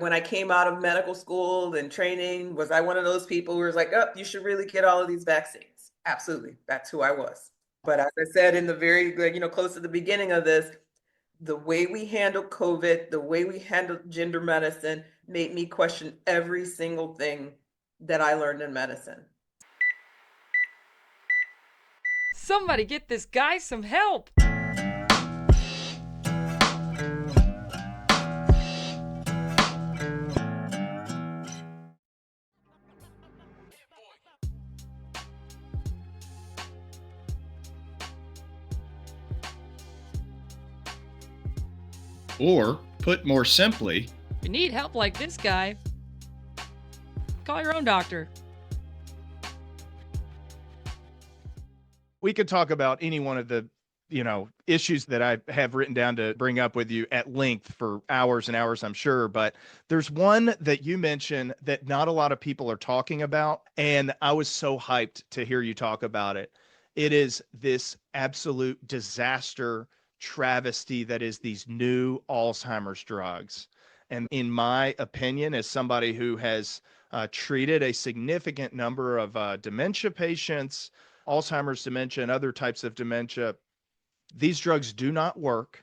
when I came out of medical school and training, was I one of those people who was like, oh, you should really get all of these vaccines? Absolutely. That's who I was. But as I said in the very, close to the beginning of this, the way we handled COVID, the way we handled gender medicine made me question every single thing that I learned in medicine. Somebody get this guy some help. Or, put more simply, If you need help like this guy, call your own doctor. We could talk about any one of the, issues that I have written down to bring up with you at length for hours and hours, I'm sure. But there's one that you mentioned that not a lot of people are talking about. And I was so hyped to hear you talk about it. It is this absolute disaster travesty that is these new Alzheimer's drugs. And in my opinion, as somebody who has treated a significant number of dementia patients, Alzheimer's dementia and other types of dementia, these drugs do not work.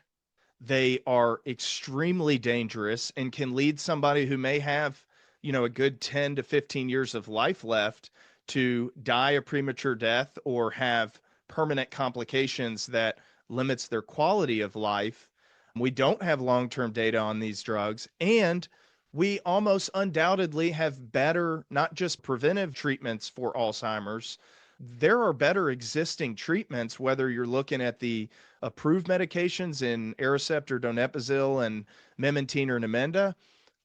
They are extremely dangerous and can lead somebody who may have, a good 10 to 15 years of life left to die a premature death or have permanent complications that limits their quality of life. We don't have long-term data on these drugs, and we almost undoubtedly have better, not just preventive treatments for Alzheimer's. There are better existing treatments, whether you're looking at the approved medications in Aricept or donepezil and memantine or Namenda,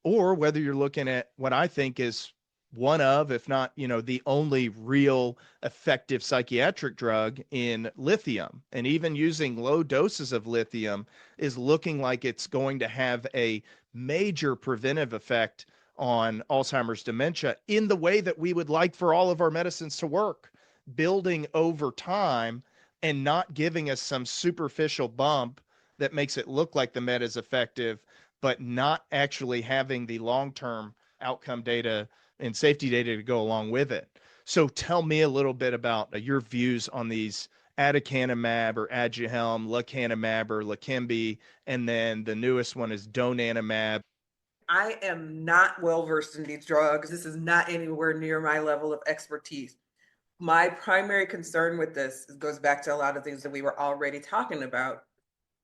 or whether you're looking at what I think is one of, if not, the only real effective psychiatric drug in lithium. And even using low doses of lithium is looking like it's going to have a major preventive effect on Alzheimer's dementia in the way that we would like for all of our medicines to work, building over time and not giving us some superficial bump that makes it look like the med is effective, but not actually having the long-term outcome data and safety data to go along with it. So tell me a little bit about your views on these aducanumab or Aduhelm, lecanemab or Leqembi, and then the newest one is donanemab. I am not well versed in these drugs. This is not anywhere near my level of expertise. My primary concern with this goes back to a lot of things that we were already talking about.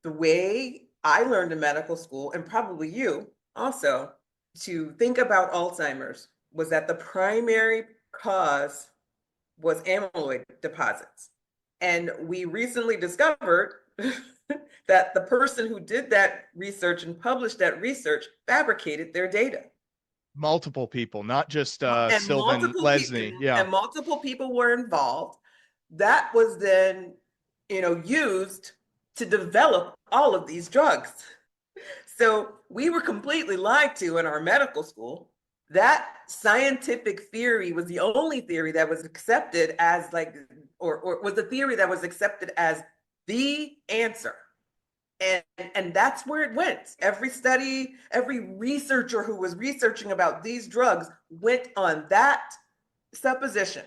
The way I learned in medical school, and probably you also, to think about Alzheimer's was that the primary cause was amyloid deposits. And we recently discovered that the person who did that research and published that research fabricated their data. Multiple people, not just And Sylvan Leslie. Yeah. multiple people were involved. That was then, used to develop all of these drugs. So we were completely lied to in our medical school. That scientific theory was the only theory that was accepted as or was the theory that was accepted as the answer. And that's where it went. Every study, every researcher who was researching about these drugs went on that supposition,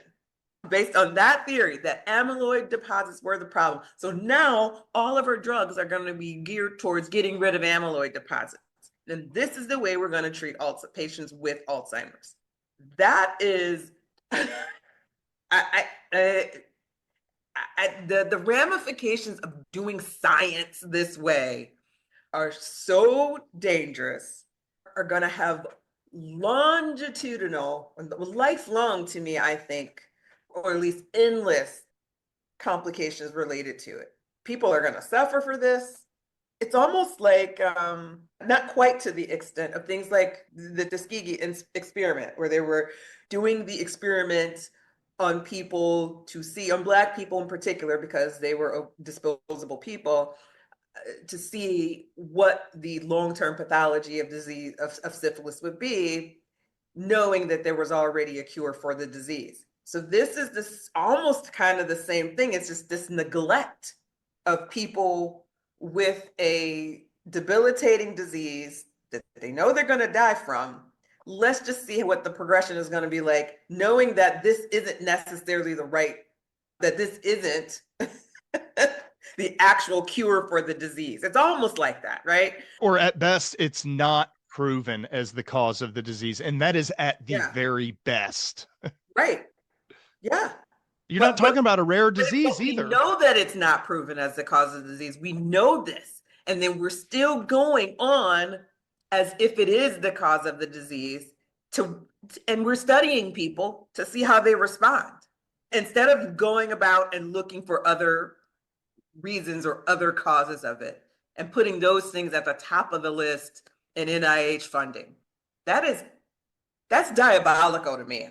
based on that theory that amyloid deposits were the problem. So now all of our drugs are going to be geared towards getting rid of amyloid deposits. And this is the way we're going to treat patients with Alzheimer's. That is, the ramifications of doing science this way are so dangerous, are going to have longitudinal, lifelong to me, I think, or at least endless complications related to it. People are going to suffer for this. It's almost like, not quite to the extent of things like the Tuskegee experiment, where they were doing the experiment on people to see, on Black people in particular, because they were disposable people, to see what the long-term pathology of disease of syphilis would be, knowing that there was already a cure for the disease. So this is this almost kind of the same thing. It's just this neglect of people with a debilitating disease that they know they're going to die from. Let's just see what the progression is going to be like, knowing that this isn't necessarily that this isn't the actual cure for the disease. It's almost like that, right? Or at best, it's not proven as the cause of the disease. And that is at the Yeah. very best. Right. Yeah. You're not talking about a rare disease but either. We know that it's not proven as the cause of the disease. We know this. And then we're still going on as if it is the cause of the disease and we're studying people to see how they respond instead of going about and looking for other reasons or other causes of it and putting those things at the top of the list in NIH funding. That's diabolical to me.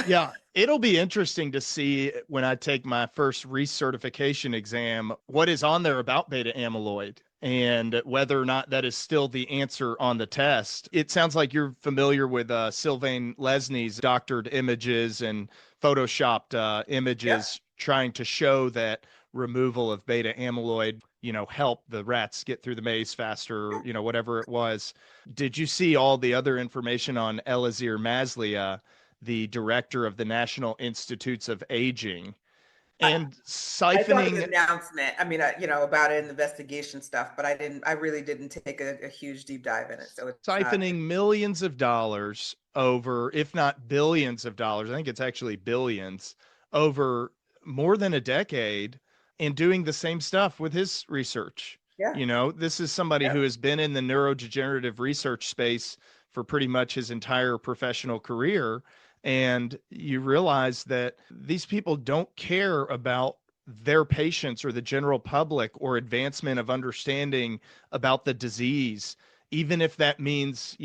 Yeah, it'll be interesting to see when I take my first recertification exam what is on there about beta amyloid and whether or not that is still the answer on the test. It sounds like you're familiar with Sylvain Lesnie's doctored images and photoshopped images trying to show that removal of beta amyloid, help the rats get through the maze faster, whatever it was. Did you see all the other information on Elazir Maslia, the director of the National Institutes of Aging, and siphoning? I saw the announcement. I mean, about an investigation stuff, but I really didn't take a huge deep dive in it. So it's siphoning millions of dollars over, if not billions of dollars, I think it's actually billions, over more than a decade, and doing the same stuff with his research. Yeah. This is somebody who has been in the neurodegenerative research space for pretty much his entire professional career. And you realize that these people don't care about their patients or the general public or advancement of understanding about the disease, even if that means,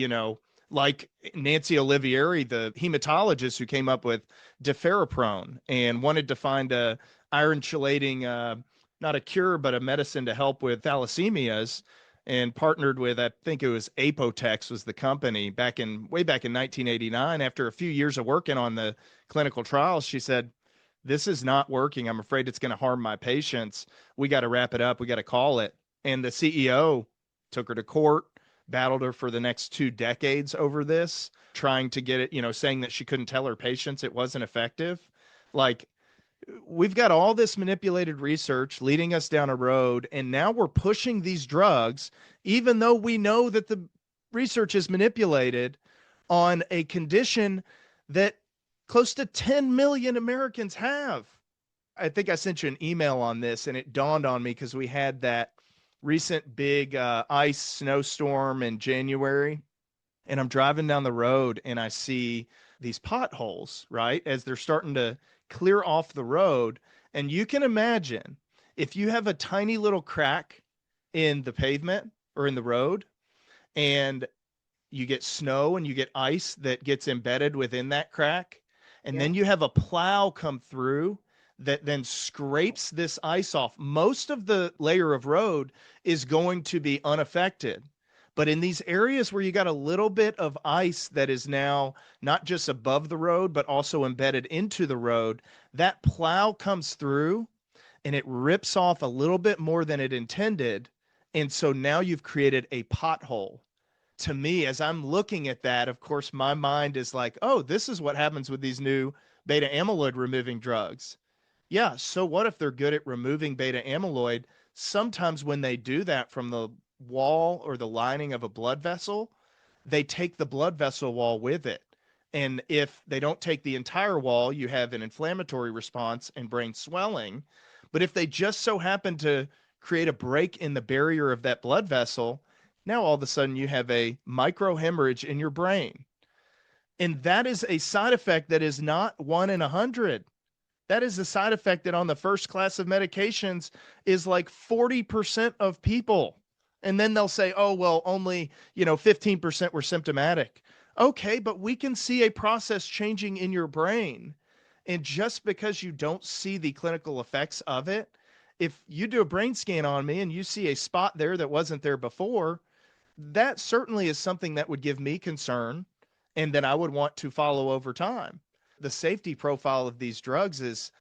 like Nancy Olivieri, the hematologist who came up with deferriprone and wanted to find a iron chelating, not a cure, but a medicine to help with thalassemias, and partnered with, I think it was Apotex was the company way back in 1989. After a few years of working on the clinical trials, she said, this is not working. I'm afraid it's going to harm my patients. We got to wrap it up. We got to call it. And the CEO took her to court, battled her for the next 2 decades over this, trying to get it, saying that she couldn't tell her patients it wasn't effective. Like, we've got all this manipulated research leading us down a road, and now we're pushing these drugs, even though we know that the research is manipulated on a condition that close to 10 million Americans have. I think I sent you an email on this, and it dawned on me because we had that recent big ice snowstorm in January, and I'm driving down the road and I see these potholes, right, as they're starting to clear off the road. And you can imagine if you have a tiny little crack in the pavement or in the road, and you get snow and you get ice that gets embedded within that crack, and then you have a plow come through that then scrapes this ice off, most of the layer of road is going to be unaffected. But in these areas where you got a little bit of ice that is now not just above the road, but also embedded into the road, that plow comes through and it rips off a little bit more than it intended. And so now you've created a pothole. To me, as I'm looking at that, of course, my mind is like, oh, this is what happens with these new beta amyloid removing drugs. Yeah, so what if they're good at removing beta amyloid? Sometimes when they do that from the wall or the lining of a blood vessel, they take the blood vessel wall with it. And if they don't take the entire wall, you have an inflammatory response and brain swelling. But if they just so happen to create a break in the barrier of that blood vessel, now all of a sudden you have a microhemorrhage in your brain. And that is a side effect that is not 1 in 100. That is a side effect that on the first class of medications is like 40% of people. And then they'll say, oh, well, only, 15% were symptomatic. Okay, but we can see a process changing in your brain. And just because you don't see the clinical effects of it, if you do a brain scan on me and you see a spot there that wasn't there before, that certainly is something that would give me concern and that I would want to follow over time. The safety profile of these drugs is,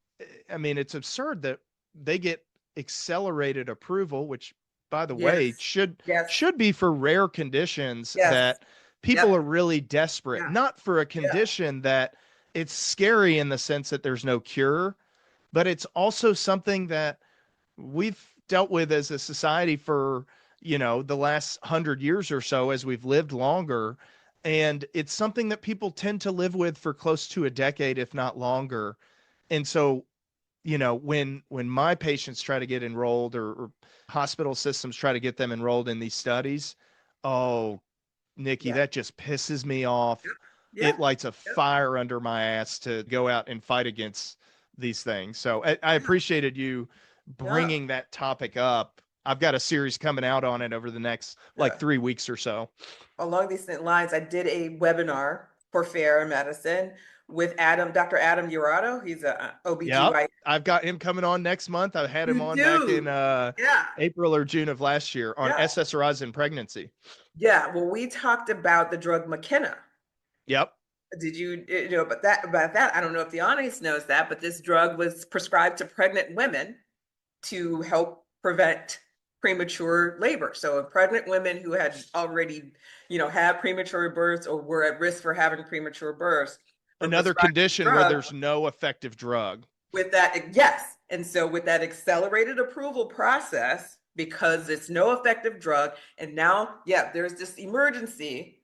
it's absurd that they get accelerated approval, which by the way, Yes. should Yes. should be for rare conditions Yes. that people are Yep. really desperate, Yeah. not for a Yeah. condition that it's scary in the sense that there's no cure, but it's also something that we've dealt with as a society for, the last 100 years or so as we've lived longer. And it's something that people tend to live with for close to a decade, if not longer. And so, when my patients try to get enrolled, or hospital systems try to get them enrolled in these studies, oh, Nikki, Yeah. that just pisses me off. Yeah. It lights a Yeah. fire under my ass to go out and fight against these things. So I appreciated you Yeah. bringing that topic up. I've got a series coming out on it over the next like Yeah. 3 weeks or so. Along these lines, I did a webinar for Fair Medicine with Dr. Adam Urato. He's a Yep. OBGYN. I've got him coming on next month. I had him You on back in do. Yeah. April or June of last year on Yeah. SSRIs in pregnancy. Yeah. Well, we talked about the drug McKenna. Yep. Did you know about that? I don't know if the audience knows that, but this drug was prescribed to pregnant women to help prevent premature labor. So pregnant women who had already, had premature births or were at risk for having premature births were Another prescribed this condition where drug there's no effective drug. with that. Yes. And so with that accelerated approval process, because it's no effective drug, and now, yeah, there's this emergency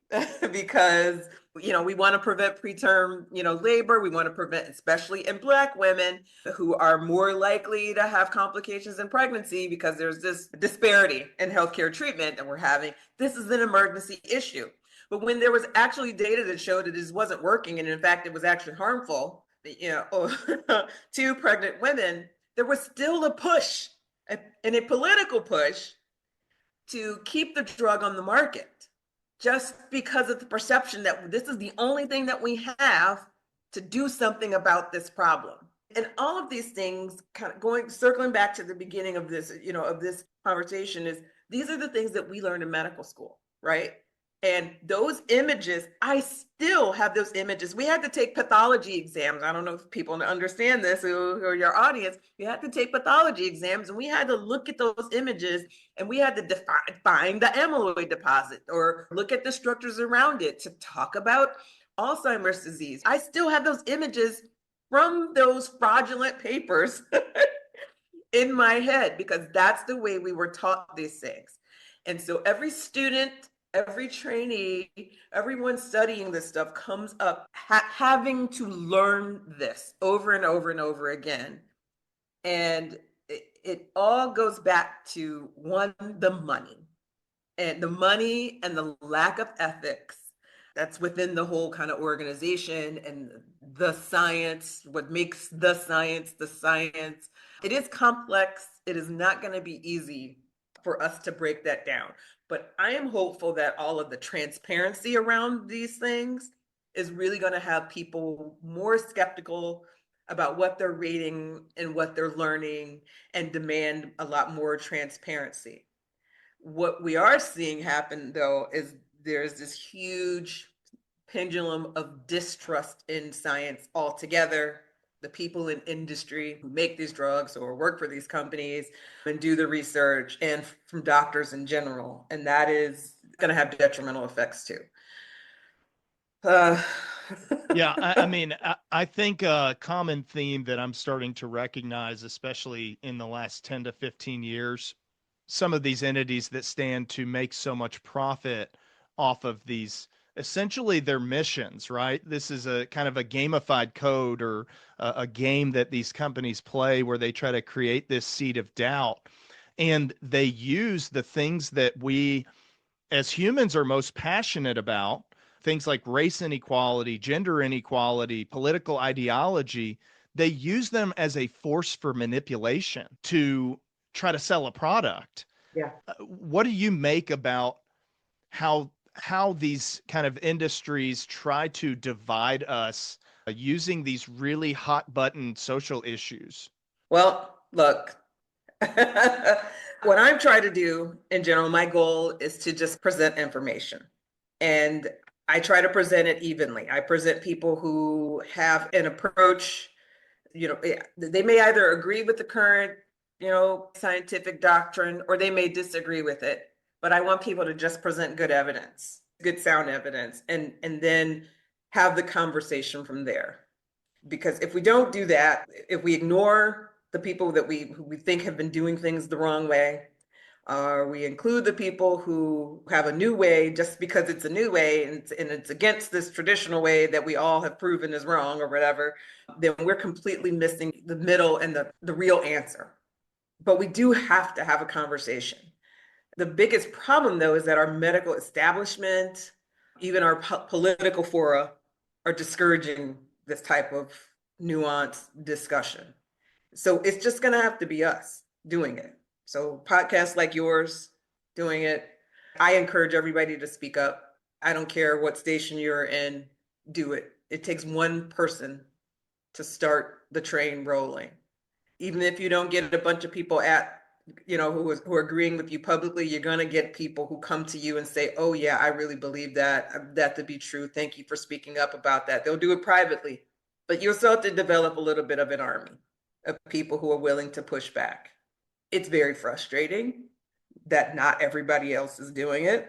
because we want to prevent preterm labor. We want to prevent, especially in Black women who are more likely to have complications in pregnancy, because there's this disparity in healthcare treatment that we're having. This is an emergency issue. But when there was actually data that showed that this wasn't working, and in fact it was actually harmful, to pregnant women, there was still a push, and a political push, to keep the drug on the market, just because of the perception that this is the only thing that we have to do something about this problem. And all of these things, kind of circling back to the beginning of this, of this conversation, is these are the things that we learned in medical school, right? And those images, I still have those images. We had to take pathology exams. I don't know if people understand this, who are your audience. We had to take pathology exams, and we had to look at those images, and we had to find the amyloid deposit or look at the structures around it to talk about Alzheimer's disease. I still have those images from those fraudulent papers in my head, because that's the way we were taught these things. And so every student, every trainee, everyone studying this stuff comes up having to learn this over and over and over again. And it all goes back to the money, and the lack of ethics that's within the whole kind of organization, and the science, what makes the science the science. It is complex. It is not going to be easy for us to break that down. But I am hopeful that all of the transparency around these things is really going to have people more skeptical about what they're reading and what they're learning, and demand a lot more transparency. What we are seeing happen, though, is there's this huge pendulum of distrust in science altogether. The people in industry who make these drugs or work for these companies and do the research, and from doctors in general. And that is going to have detrimental effects too. Yeah, I mean, I think a common theme that I'm starting to recognize, especially in the last 10 to 15 years, some of these entities that stand to make so much profit off of these, essentially their missions, right? This is a kind of a gamified code, or a game that these companies play where they try to create this seed of doubt. And they use the things that we as humans are most passionate about, things like race inequality, gender inequality, political ideology. They use them as a force for manipulation to try to sell a product. Yeah. What do you make about how these kind of industries try to divide us using these really hot button social issues? Well, look, what I'm trying to do in general, my goal is to just present information. And I try to present it evenly. I present people who have an approach, they may either agree with the current, scientific doctrine, or they may disagree with it. But I want people to just present good evidence, good sound evidence, and then have the conversation from there. Because if we don't do that, if we ignore the people who we think have been doing things the wrong way, we include the people who have a new way just because it's a new way and it's against this traditional way that we all have proven is wrong or whatever, then we're completely missing the middle and the real answer. But we do have to have a conversation. The biggest problem, though, is that our medical establishment, even our political fora, are discouraging this type of nuanced discussion. So it's just going to have to be us doing it. So podcasts like yours doing it. I encourage everybody to speak up. I don't care what station you're in, do it. It takes one person to start the train rolling. Even if you don't get a bunch of people who are agreeing with you publicly, you're going to get people who come to you and say, oh yeah, I really believe that to be true. Thank you for speaking up about that. They'll do it privately, but you also have to develop a little bit of an army of people who are willing to push back. It's very frustrating that not everybody else is doing it.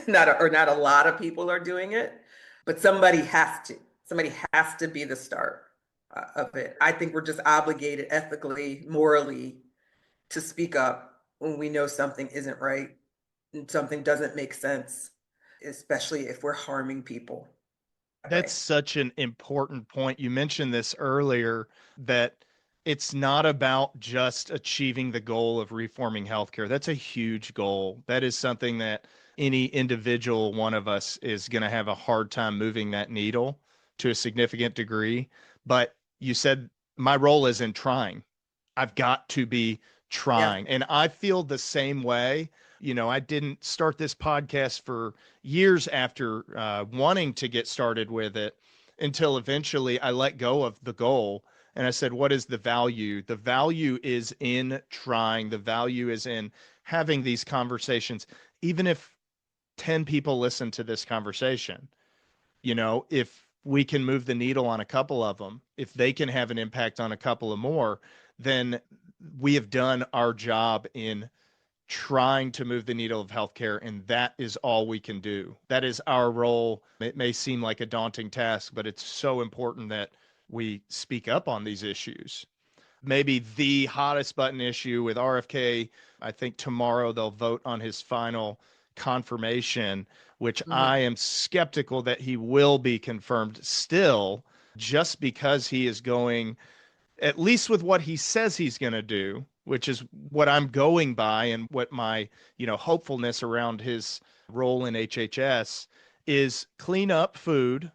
not a lot of people are doing it, but somebody has to be the start of it. I think we're just obligated ethically, morally, to speak up when we know something isn't right and something doesn't make sense, especially if we're harming people. That's such an important point. You mentioned this earlier, that it's not about just achieving the goal of reforming healthcare. That's a huge goal. That is something that any individual one of us is going to have a hard time moving that needle to a significant degree. But you said my role is in trying. I've got to be trying. Yeah. And I feel the same way. I didn't start this podcast for years after wanting to get started with it, until eventually I let go of the goal. And I said, what is the value? The value is in trying. The value is in having these conversations. Even if 10 people listen to this conversation, if we can move the needle on a couple of them, if they can have an impact on a couple of more, then we have done our job in trying to move the needle of healthcare, and that is all we can do. That is our role. It may seem like a daunting task, but it's so important that we speak up on these issues. Maybe the hottest button issue with RFK, I think tomorrow they'll vote on his final confirmation, which I am skeptical that he will be confirmed still, just because he is going, at least with what he says he's going to do, which is what I'm going by, and what my, hopefulness around his role in HHS is: clean up food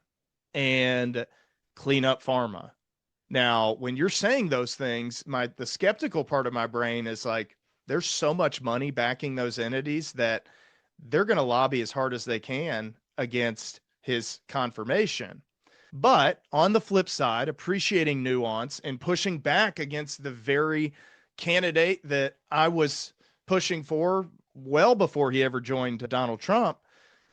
and clean up pharma. Now, when you're saying those things, the skeptical part of my brain is like, there's so much money backing those entities that they're going to lobby as hard as they can against his confirmation. But on the flip side, appreciating nuance and pushing back against the very candidate that I was pushing for well before he ever joined Donald Trump,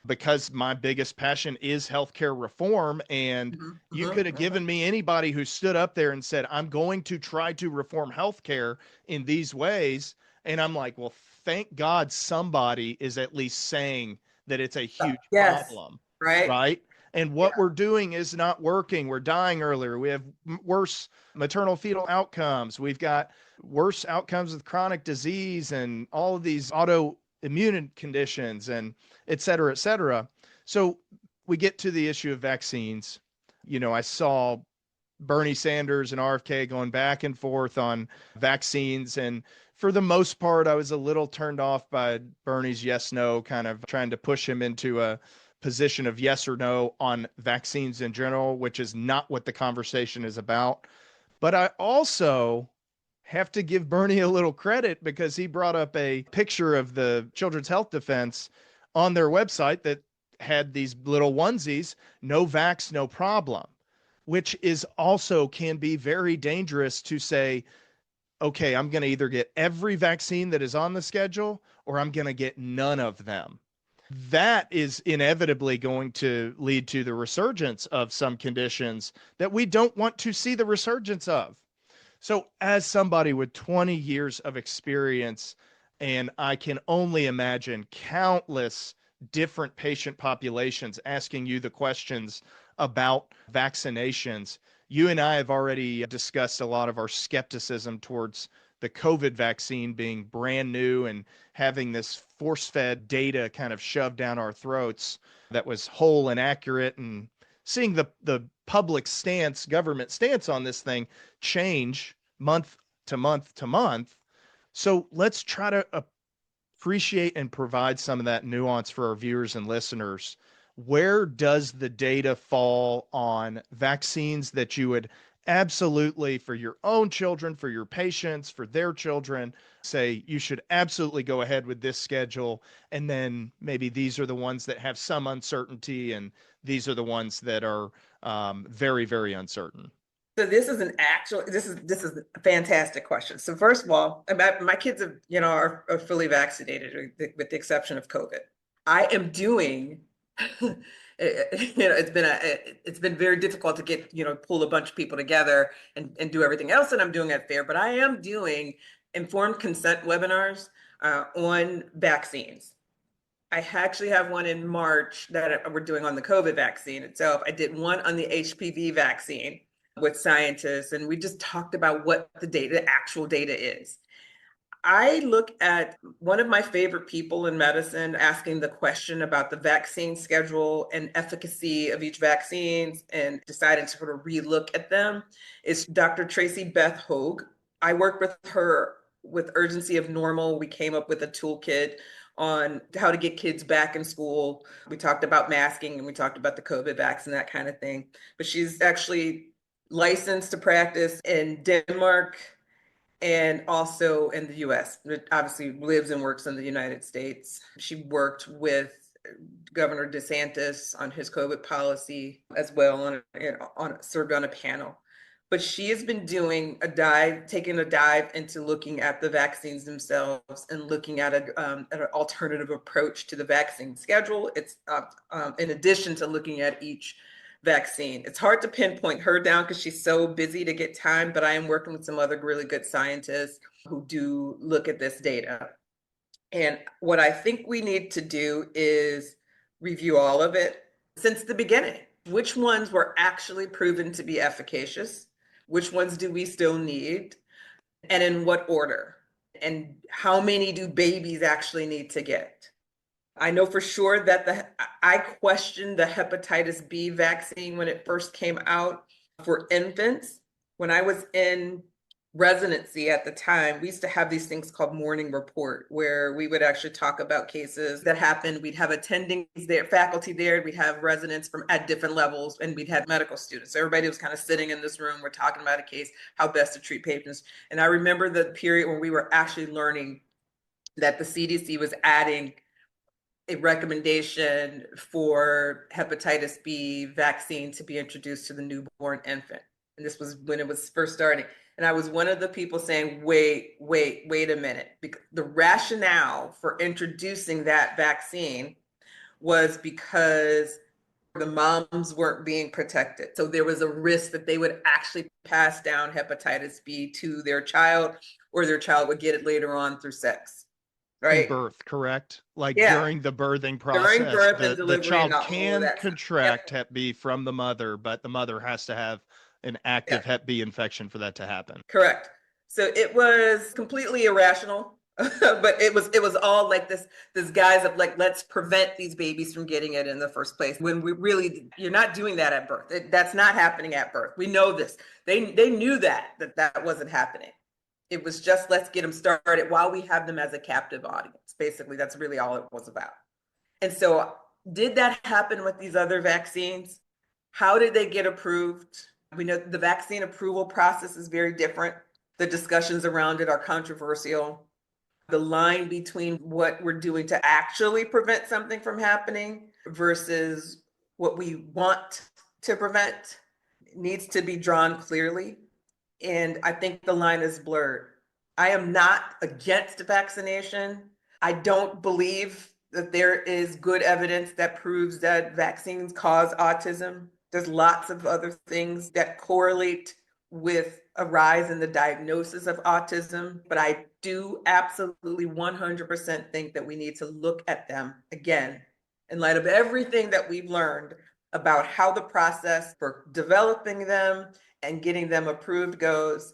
because my biggest passion is healthcare reform. And you could have given me anybody who stood up there and said, I'm going to try to reform healthcare in these ways. And I'm like, well, thank God somebody is at least saying that it's a huge problem. Right. And what we're doing is not working. We're dying earlier. We have worse maternal fetal outcomes. We've got worse outcomes with chronic disease and all of these autoimmune conditions, and et cetera, et cetera. So we get to the issue of vaccines. I saw Bernie Sanders and RFK going back and forth on vaccines. And for the most part, I was a little turned off by Bernie's yes, no, kind of trying to push him into a position of yes or no on vaccines in general, which is not what the conversation is about. But I also have to give Bernie a little credit, because he brought up a picture of the Children's Health Defense on their website that had these little onesies, no vax, no problem, which is also can be very dangerous to say, okay, I'm going to either get every vaccine that is on the schedule, or I'm going to get none of them. That is inevitably going to lead to the resurgence of some conditions that we don't want to see the resurgence of. So, as somebody with 20 years of experience, and I can only imagine countless different patient populations asking you the questions about vaccinations, you and I have already discussed a lot of our skepticism towards the COVID vaccine being brand new and having this force fed data kind of shoved down our throats that was whole and accurate, and seeing the public stance, government stance on this thing change month to month to month. So let's try to appreciate and provide some of that nuance for our viewers and listeners. Where does the data fall on vaccines that you would absolutely, for your own children, for your patients, for their children, say you should absolutely go ahead with this schedule? And then maybe these are the ones that have some uncertainty, and these are the ones that are very, very uncertain. So this is a fantastic question. So first of all, my kids have, are fully vaccinated with the exception of COVID. I am doing, it's been very difficult to get, pull a bunch of people together and do everything else that I'm doing at FAIR, but I am doing informed consent webinars on vaccines. I actually have one in March that we're doing on the COVID vaccine itself. I did one on the HPV vaccine with scientists, and we just talked about what the actual data is. I look at one of my favorite people in medicine asking the question about the vaccine schedule and efficacy of each vaccine and deciding to sort of relook at them is Dr. Tracy Beth Hogue. I worked with her with Urgency of Normal. We came up with a toolkit on how to get kids back in school. We talked about masking and we talked about the COVID vaccine, that kind of thing. But she's actually licensed to practice in Denmark and also in the US. Obviously lives and works in the United States. She worked with Governor DeSantis on his COVID policy as well, served on a panel. But she has been taking a dive into looking at the vaccines themselves and looking at an alternative approach to the vaccine schedule. It's in addition to looking at each vaccine. It's hard to pinpoint her down because she's so busy to get time, but I am working with some other really good scientists who do look at this data. And what I think we need to do is review all of it since the beginning. Which ones were actually proven to be efficacious? Which ones do we still need? And in what order? And how many do babies actually need to get? I know for sure that I questioned the hepatitis B vaccine when it first came out for infants. When I was in residency at the time, we used to have these things called morning report, where we would actually talk about cases that happened. We'd have attendings there, faculty there, we'd have residents from at different levels, and we'd have medical students. So everybody was kind of sitting in this room, we're talking about a case, how best to treat patients. And I remember the period when we were actually learning that the CDC was adding a recommendation for hepatitis B vaccine to be introduced to the newborn infant. And this was when it was first starting. And I was one of the people saying, wait a minute. Because the rationale for introducing that vaccine was because the moms weren't being protected. So there was a risk that they would actually pass down hepatitis B to their child, or their child would get it later on through sex. Right? In birth, correct? Like Yeah. during the birthing process, During birth and delivery, the child and all of can that stuff. contract Yep. Hep B from the mother, but the mother has to have an active Hep B infection for that to happen. Correct. So it was completely irrational, but it was all like this guise of like, let's prevent these babies from getting it in the first place. When we really, you're not doing that at birth. That's not happening at birth. We know this. They knew that wasn't happening. It was just, let's get them started while we have them as a captive audience. Basically, that's really all it was about. And so did that happen with these other vaccines? How did they get approved? We know the vaccine approval process is very different. The discussions around it are controversial. The line between what we're doing to actually prevent something from happening versus what we want to prevent needs to be drawn clearly. And I think the line is blurred. I am not against vaccination. I don't believe that there is good evidence that proves that vaccines cause autism. There's lots of other things that correlate with a rise in the diagnosis of autism, but I do absolutely 100% think that we need to look at them again in light of everything that we've learned about how the process for developing them and getting them approved goes,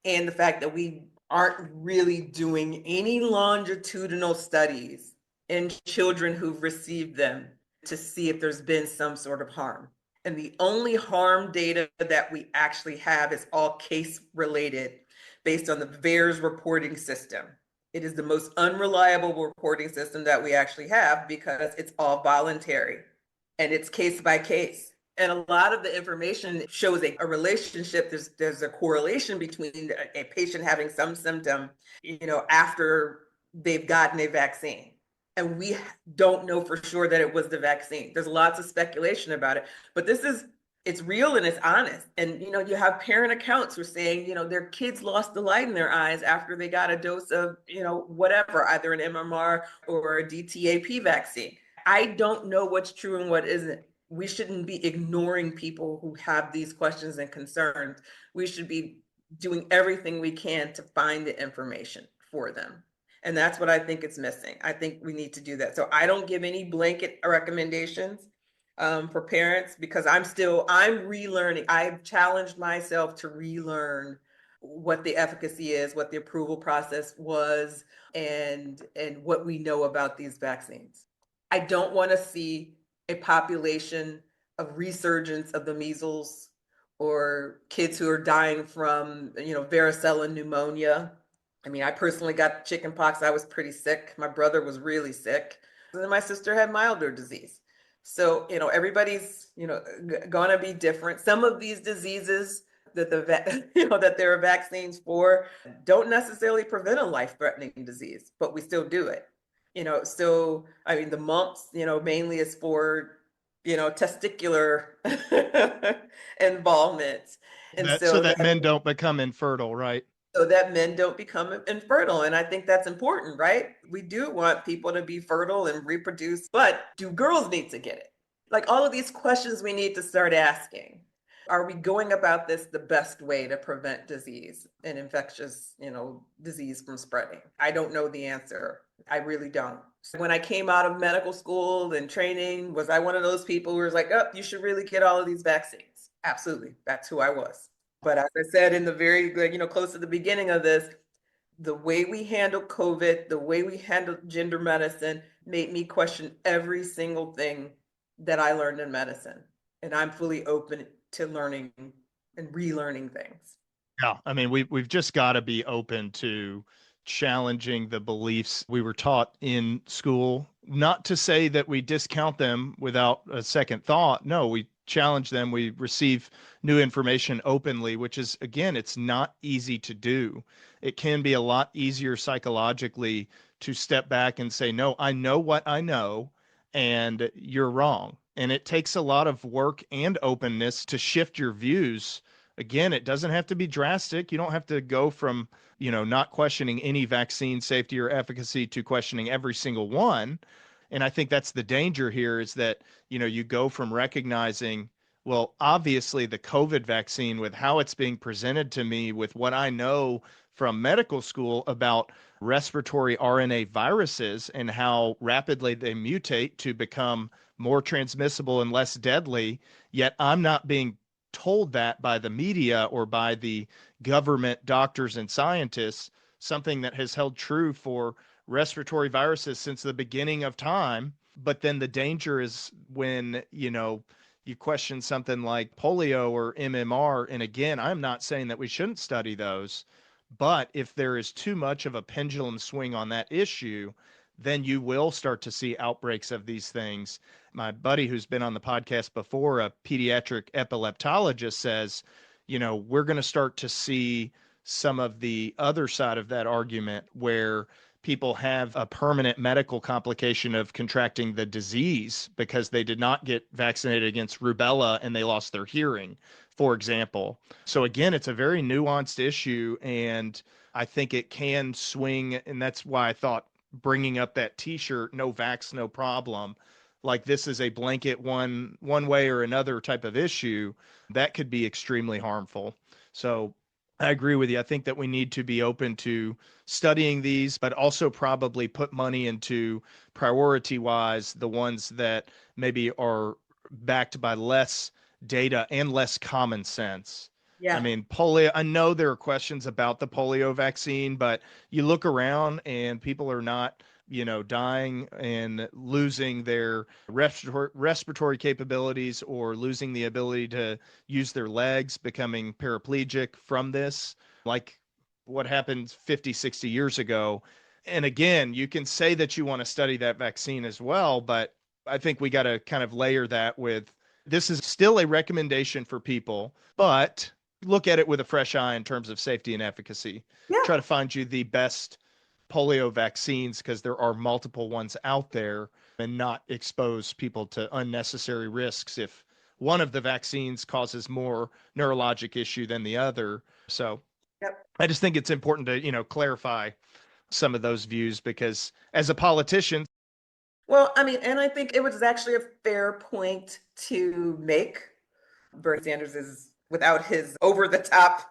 and the fact that we aren't really doing any longitudinal studies in children who've received them to see if there's been some sort of harm. And the only harm data that we actually have is all case related based on the VAERS reporting system. It is the most unreliable reporting system that we actually have because it's all voluntary and it's case by case. And a lot of the information shows a relationship. There's a correlation between a patient having some symptom, after they've gotten a vaccine. And we don't know for sure that it was the vaccine. There's lots of speculation about it, but it's real and it's honest. And, you have parent accounts who are saying, their kids lost the light in their eyes after they got a dose of, whatever, either an MMR or a DTaP vaccine. I don't know what's true and what isn't. We shouldn't be ignoring people who have these questions and concerns. We should be doing everything we can to find the information for them. And that's what I think it's missing. I think we need to do that. So I don't give any blanket recommendations for parents because I'm relearning. I've challenged myself to relearn what the efficacy is, what the approval process was, and what we know about these vaccines. I don't want to see a population of resurgence of the measles or kids who are dying from, varicella pneumonia. I mean, I personally got chicken pox. I was pretty sick. My brother was really sick. And then my sister had milder disease. So, everybody's, going to be different. Some of these diseases that that there are vaccines for don't necessarily prevent a life-threatening disease, but we still do it. So, I mean, the mumps, mainly is for, testicular involvement. And so that men don't become infertile, right? So that men don't become infertile. And I think that's important, right? We do want people to be fertile and reproduce, but do girls need to get it? Like all of these questions we need to start asking. Are we going about this the best way to prevent disease and infectious, disease from spreading? I don't know the answer. I really don't. So when I came out of medical school and training, was I one of those people who was like, oh, you should really get all of these vaccines? Absolutely. That's who I was. But as I said in the very, close to the beginning of this, the way we handled COVID, the way we handled gender medicine made me question every single thing that I learned in medicine. And I'm fully open to learning and relearning things. Yeah, I mean, we've just got to be open to challenging the beliefs we were taught in school. Not to say that we discount them without a second thought. No, we challenge them. We receive new information openly, which is, again, it's not easy to do. It can be a lot easier psychologically to step back and say, no, I know what I know, and you're wrong. And it takes a lot of work and openness to shift your views. Again, it doesn't have to be drastic. You don't have to go from, not questioning any vaccine safety or efficacy to questioning every single one. And I think that's the danger here is that, you go from recognizing, well, obviously the COVID vaccine with how it's being presented to me with what I know from medical school about respiratory RNA viruses and how rapidly they mutate to become more transmissible and less deadly, yet I'm not being told that by the media or by the government doctors and scientists, something that has held true for respiratory viruses since the beginning of time. But then the danger is when, you question something like polio or MMR. And again, I'm not saying that we shouldn't study those, but if there is too much of a pendulum swing on that issue, then you will start to see outbreaks of these things. My buddy who's been on the podcast before, a pediatric epileptologist, says, we're going to start to see some of the other side of that argument where people have a permanent medical complication of contracting the disease because they did not get vaccinated against rubella and they lost their hearing, for example. So again, it's a very nuanced issue, and I think it can swing. And that's why I thought bringing up that t-shirt, no vax, no problem, like this is a blanket one way or another type of issue that could be extremely harmful. So I agree with you. I think that we need to be open to studying these, but also probably put money into priority wise the ones that maybe are backed by less data and less common sense. I Yeah. mean, polio, I know there are questions about the polio vaccine, but you look around and people are not, dying and losing their respiratory capabilities or losing the ability to use their legs, becoming paraplegic from this, like what happened 50, 60 years ago. And again, you can say that you want to study that vaccine as well, but I think we got to kind of layer that with this is still a recommendation for people, but look at it with a fresh eye in terms of safety and efficacy. Yeah. Try to find you the best polio vaccines because there are multiple ones out there, and not expose people to unnecessary risks if one of the vaccines causes more neurologic issue than the other. So Yep. I just think it's important to, clarify some of those views because as a politician, Well, I mean, and I think it was actually a fair point to make. Bernie Sanders is without his over the top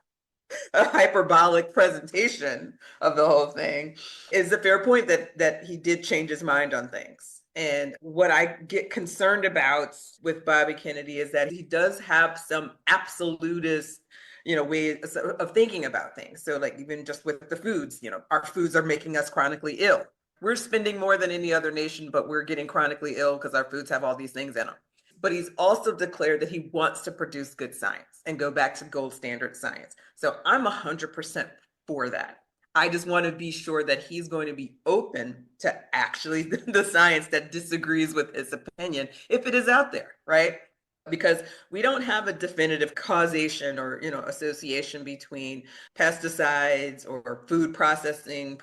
hyperbolic presentation of the whole thing is a fair point that he did change his mind on things. And what I get concerned about with Bobby Kennedy is that he does have some absolutist, ways of thinking about things. So like even just with the foods, our foods are making us chronically ill. We're spending more than any other nation, but we're getting chronically ill because our foods have all these things in them. But he's also declared that he wants to produce good science and go back to gold standard science. So I'm 100% for that. I just want to be sure that he's going to be open to actually the science that disagrees with his opinion, if it is out there, right? Because we don't have a definitive causation or association between pesticides or food processing,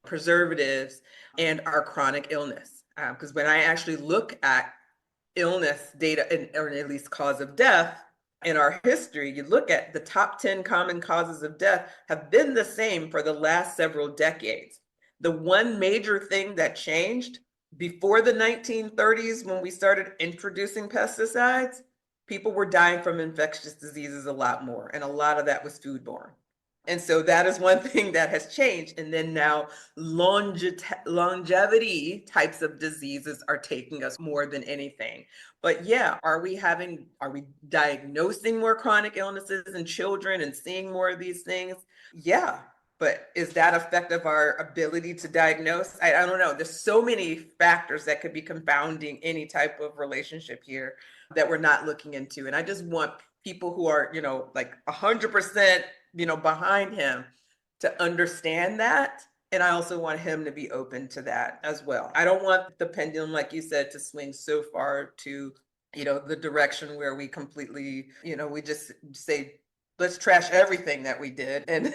preservatives, and our chronic illness. Because when I actually look at illness data, or at least cause of death in our history, you look at the top 10 common causes of death have been the same for the last several decades. The one major thing that changed before the 1930s, when we started introducing pesticides, people were dying from infectious diseases a lot more, and a lot of that was foodborne. And so that is one thing that has changed. And then now longevity types of diseases are taking us more than anything. But yeah, are we diagnosing more chronic illnesses in children and seeing more of these things? Yeah. But is that effective our ability to diagnose? I don't know. There's so many factors that could be confounding any type of relationship here that we're not looking into. And I just want people who are, like 100%, behind him to understand that. And I also want him to be open to that as well. I don't want the pendulum, like you said, to swing so far to, the direction where we completely, we just say, let's trash everything that we did and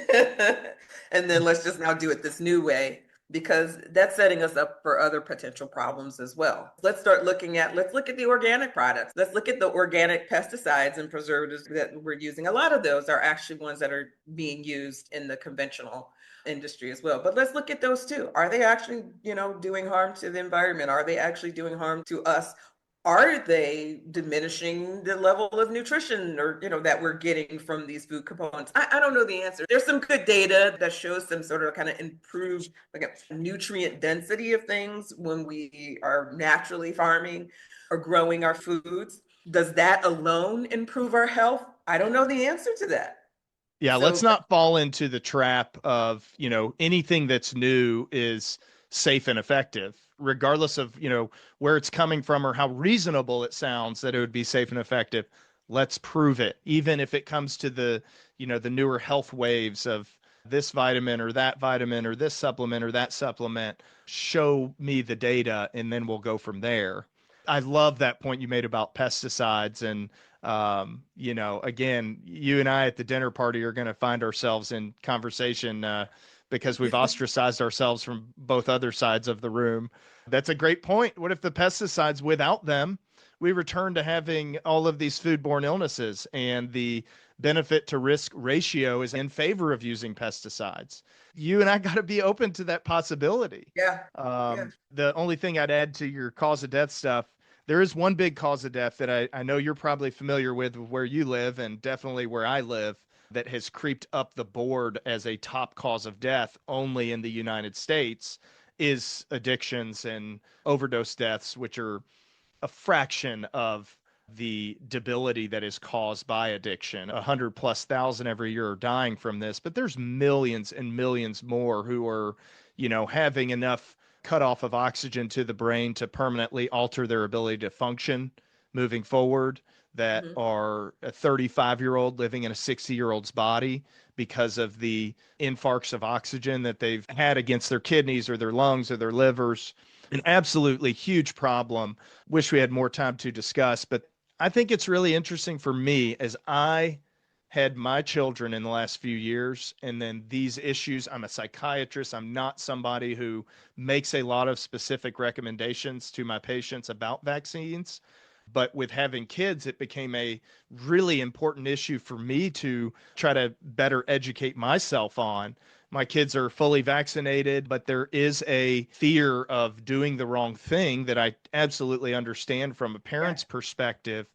and then let's just now do it this new way, because that's setting us up for other potential problems as well. Let's look at the organic products. Let's look at the organic pesticides and preservatives that we're using. A lot of those are actually ones that are being used in the conventional industry as well. But let's look at those too. Are they actually, doing harm to the environment? Are they actually doing harm to us? Are they diminishing the level of nutrition or that we're getting from these food components? I don't know the answer. There's some good data that shows some sort of kind of improved like a nutrient density of things when we are naturally farming or growing our foods. Does that alone improve our health? I don't know the answer to that. yeah, let's So not fall into the trap of, anything that's new is safe and effective, regardless of, where it's coming from or how reasonable it sounds that it would be safe and effective. Let's prove it, even if it comes to the newer health waves of this vitamin or this supplement or that supplement. Show me the data, and then we'll go from there. I love that point you made about pesticides. And again, you and I at the dinner party are going to find ourselves in conversation because we've ostracized ourselves from both other sides of the room. That's a great point. What if the pesticides, without them, we return to having all of these foodborne illnesses, and the benefit to risk ratio is in favor of using pesticides? You and I got to be open to that possibility. yeah, yeah, The only thing I'd add to your cause of death stuff, there is one big cause of death that I know you're probably familiar with where you live and definitely where I live. that has creeped up the board as a top cause of death only in the United States is addictions and overdose deaths, which are a fraction of the debility that is caused by addiction. 100,000+ every year are dying from this, but there's millions and millions more who are, having enough cutoff of oxygen to the brain to permanently alter their ability to function moving forward, that Mhm. are a 35-year-old living in a 60-year-old's body because of the infarcts of oxygen that they've had against their kidneys or their lungs or their livers. An absolutely huge problem. Wish we had more time to discuss, but I think it's really interesting for me as I had my children in the last few years, and then these issues. I'm a psychiatrist. I'm not somebody who makes a lot of specific recommendations to my patients about vaccines. But with having kids, it became a really important issue for me to try to better educate myself on. My kids are fully vaccinated, but there is a fear of doing the wrong thing that I absolutely understand from a Yeah. parent's perspective.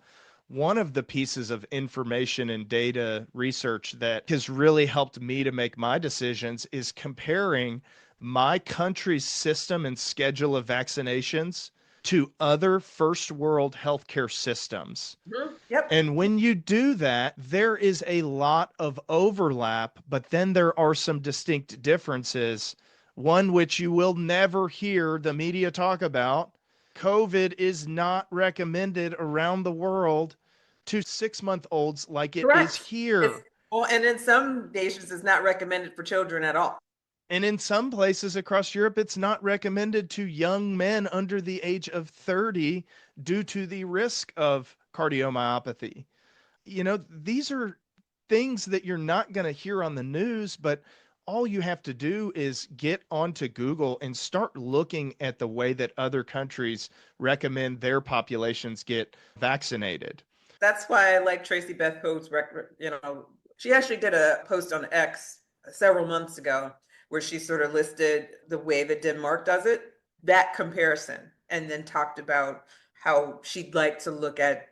One of the pieces of information and data research that has really helped me to make my decisions is comparing my country's system and schedule of vaccinations to other first world healthcare systems. Mhm. Yep. And when you do that, there is a lot of overlap, but then there are some distinct differences. One which you will never hear the media talk about: COVID is not recommended around the world to 6-month olds like it is Correct. It's here. well, and in some nations, it's not recommended for children at all. And in some places across Europe, it's not recommended to young men under the age of 30 due to the risk of cardiomyopathy. These are things that you're not going to hear on the news, but all you have to do is get onto Google and start looking at the way that other countries recommend their populations get vaccinated. That's why I like Tracy Beth Coates' she actually did a post on X several months ago where she sort of listed the way that Denmark does it, that comparison, and then talked about how she'd like to look at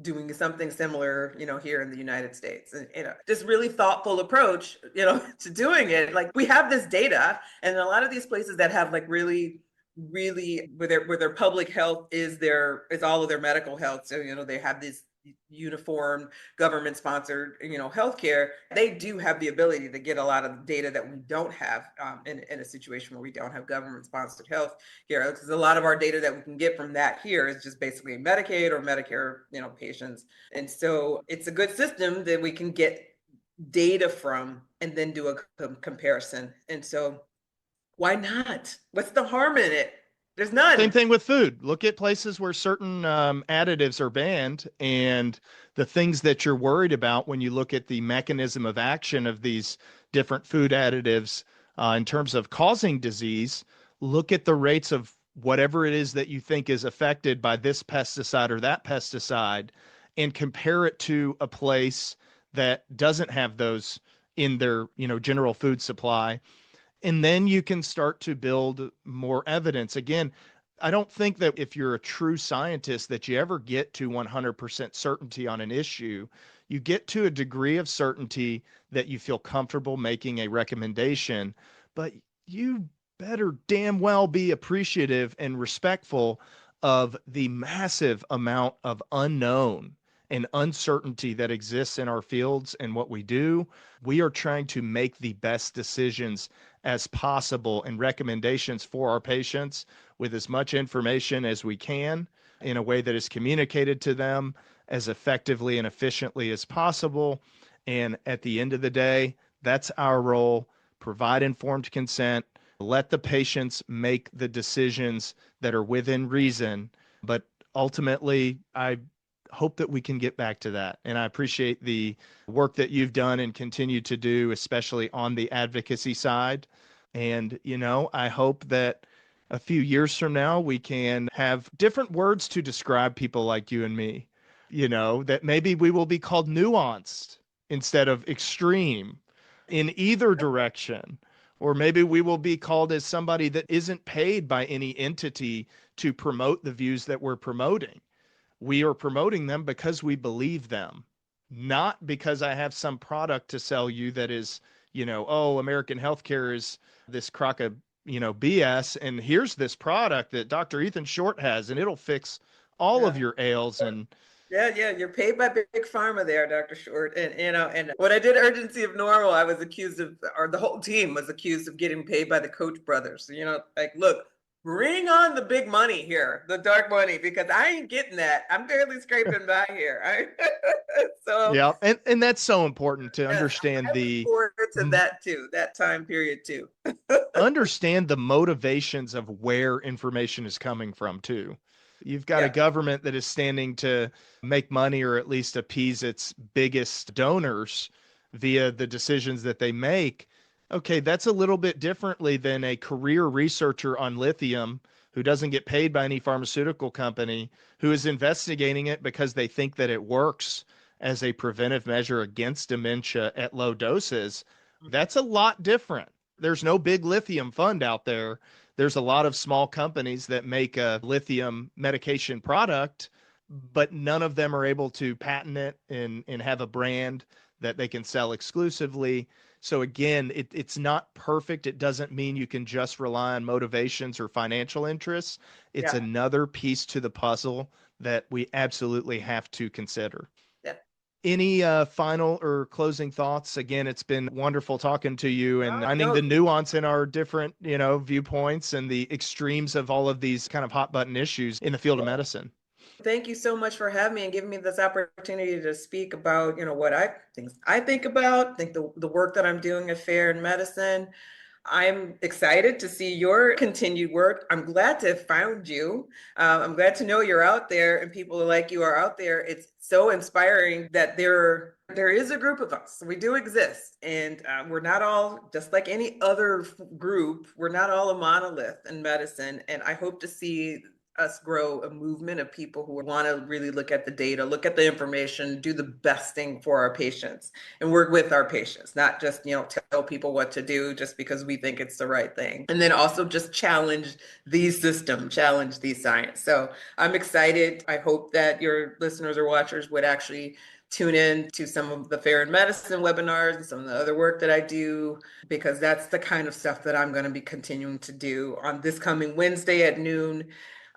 doing something similar, here in the United States. And, just really thoughtful approach, to doing it. Like, we have this data, and a lot of these places that have like really where their public health is all of their medical health. So, they have this uniform government sponsored healthcare. They do have the ability to get a lot of data that we don't have, in a situation where we don't have government sponsored health care, because a lot of our data that we can get from that here is just basically Medicaid or Medicare patients. And so it's a good system that we can get data from and then do a comparison. And so why not? What's the harm in it? There's none. Same thing with food. Look at places where certain additives are banned, and the things that you're worried about when you look at the mechanism of action of these different food additives in terms of causing disease. Look at the rates of whatever it is that you think is affected by this pesticide or that pesticide, and compare it to a place that doesn't have those in their general food supply. And then you can start to build more evidence. Again, I don't think that if you're a true scientist that you ever get to 100% certainty on an issue. You get to a degree of certainty that you feel comfortable making a recommendation, but you better damn well be appreciative and respectful of the massive amount of unknown and uncertainty that exists in our fields and what we do. We are trying to make the best decisions as possible and recommendations for our patients with as much information as we can in a way that is communicated to them as effectively and efficiently as possible. And at the end of the day, that's our role. Provide informed consent. Let the patients make the decisions that are within reason. But ultimately, I hope that we can get back to that. And I appreciate the work that you've done and continue to do, especially on the advocacy side. And, I hope that a few years from now, we can have different words to describe people like you and me, that maybe we will be called nuanced instead of extreme in either direction. Or maybe we will be called as somebody that isn't paid by any entity to promote the views that we're promoting. We are promoting them because we believe them. not because I have some product to sell you that is, oh, American healthcare is this crock of, BS. And here's this product that Dr. Ethan Short has, and it'll fix all of Yeah. your ails. And Yeah, yeah, you're paid by big pharma there, Dr. Short. And and when I did Urgency of Normal, I was accused of, or the whole team was accused of getting paid by the Koch brothers. Like, look, bring on the big money here, the dark money, because I ain't getting that. I'm barely scraping by here. So yeah, and that's so important to yes, understand I look the forward to that too, that time period too. understand the motivations of where information is coming from too. You've got a Yeah, government that is standing to make money or at least appease its biggest donors via the decisions that they make. Okay, that's a little bit differently than a career researcher on lithium who doesn't get paid by any pharmaceutical company, who is investigating it because they think that it works as a preventive measure against dementia at low doses. That's a lot different. There's no big lithium fund out there. There's a lot of small companies that make a lithium medication product, but none of them are able to patent it and have a brand that they can sell exclusively. So again, it's not perfect. It doesn't mean you can just rely on motivations or financial interests. It's yeah, another piece to the puzzle that we absolutely have to consider. yeah. Any final or closing thoughts? Again, it's been wonderful talking to you and finding No, the nuance in our different, viewpoints and the extremes of all of these kind of hot button issues in the field of medicine. thank you so much for having me and giving me this opportunity to speak about, what I think about, think the work that I'm doing at Fair in Medicine. I'm excited to see your continued work. I'm glad to have found you. I'm glad to know you're out there and people like you are out there. It's so inspiring that there is a group of us. We do exist, and we're not all just like any other group. We're not all a monolith in medicine, and I hope to see us grow a movement of people who want to really look at the data, look at the information, do the best thing for our patients and work with our patients, not just, tell people what to do just because we think it's the right thing. And then also just challenge these systems, challenge these science. So I'm excited. I hope that your listeners or watchers would actually tune in to some of the Fair in Medicine webinars and some of the other work that I do, because that's the kind of stuff that I'm going to be continuing to do. On this coming Wednesday at noon,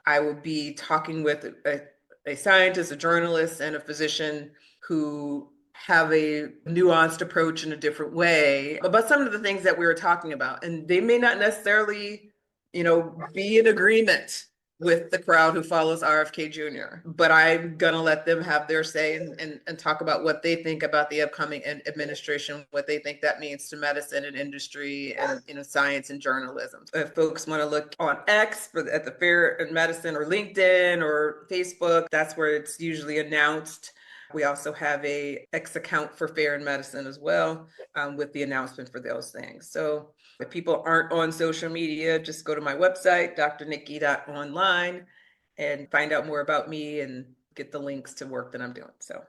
I will be talking with a scientist, a journalist, and a physician who have a nuanced approach in a different way about some of the things that we were talking about. And they may not necessarily, be in agreement with the crowd who follows RFK Jr., but I'm going to let them have their say and talk about what they think about the upcoming administration, what they think that means to medicine and industry and, science and journalism. If folks want to look on X at the Fair in Medicine, or LinkedIn or Facebook, that's where it's usually announced. We also have a X account for Fair in Medicine as well, with the announcement for those things. So if people aren't on social media, just go to my website, drnikki.online, and find out more about me and get the links to work that I'm doing. So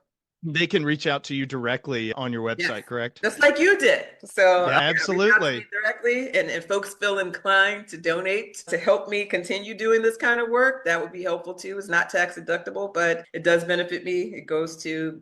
They can reach out to you directly on your yes, website, correct? just like you did. So Yeah, reach out to me absolutely. directly. And if folks feel inclined to donate to help me continue doing this kind of work, that would be helpful too. It's not tax deductible, but it does benefit me. It goes to,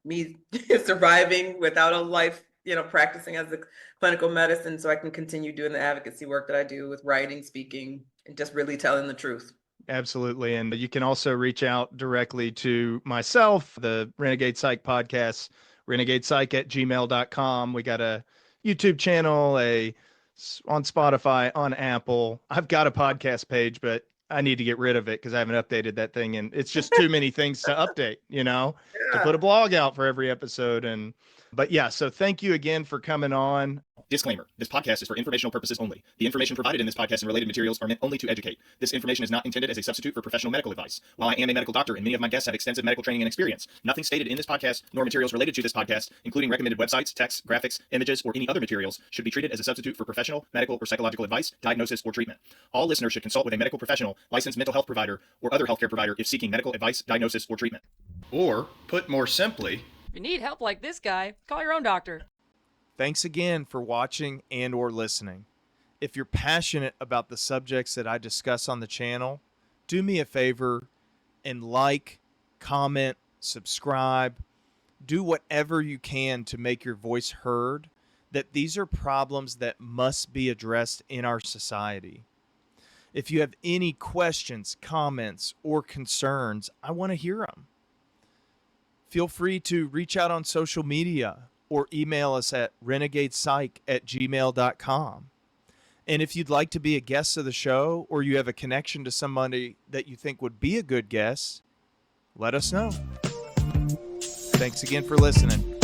me surviving without a life, practicing as a clinical medicine, so I can continue doing the advocacy work that I do with writing, speaking, and just really telling the truth. Absolutely. And you can also reach out directly to myself, the Renegade Psych podcast, renegadepsych@gmail.com. We got a YouTube channel, on Spotify, on Apple. I've got a podcast page, but I need to get rid of it because I haven't updated that thing. And it's just too many things to update, to put Yeah. a blog out for every episode. But yeah, so thank you again for coming on. Disclaimer. This podcast is for informational purposes only. The information provided in this podcast and related materials are meant only to educate. This information is not intended as a substitute for professional medical advice. While I am a medical doctor and many of my guests have extensive medical training and experience, nothing stated in this podcast nor materials related to this podcast, including recommended websites, texts, graphics, images, or any other materials, should be treated as a substitute for professional, medical, or psychological advice, diagnosis, or treatment. All listeners should consult with a medical professional, licensed mental health provider, or other healthcare provider if seeking medical advice, diagnosis, or treatment. Or, put more simply, If you need help like this guy, call your own doctor. Thanks again for watching and or listening. If you're passionate about the subjects that I discuss on the channel, do me a favor and like, comment, subscribe. do whatever you can to make your voice heard, that these are problems that must be addressed in our society. If you have any questions, comments, or concerns, I want to hear them. Feel free to reach out on social media or email us at renegadepsych@gmail.com. And if you'd like to be a guest of the show, or you have a connection to somebody that you think would be a good guest, let us know. Thanks again for listening.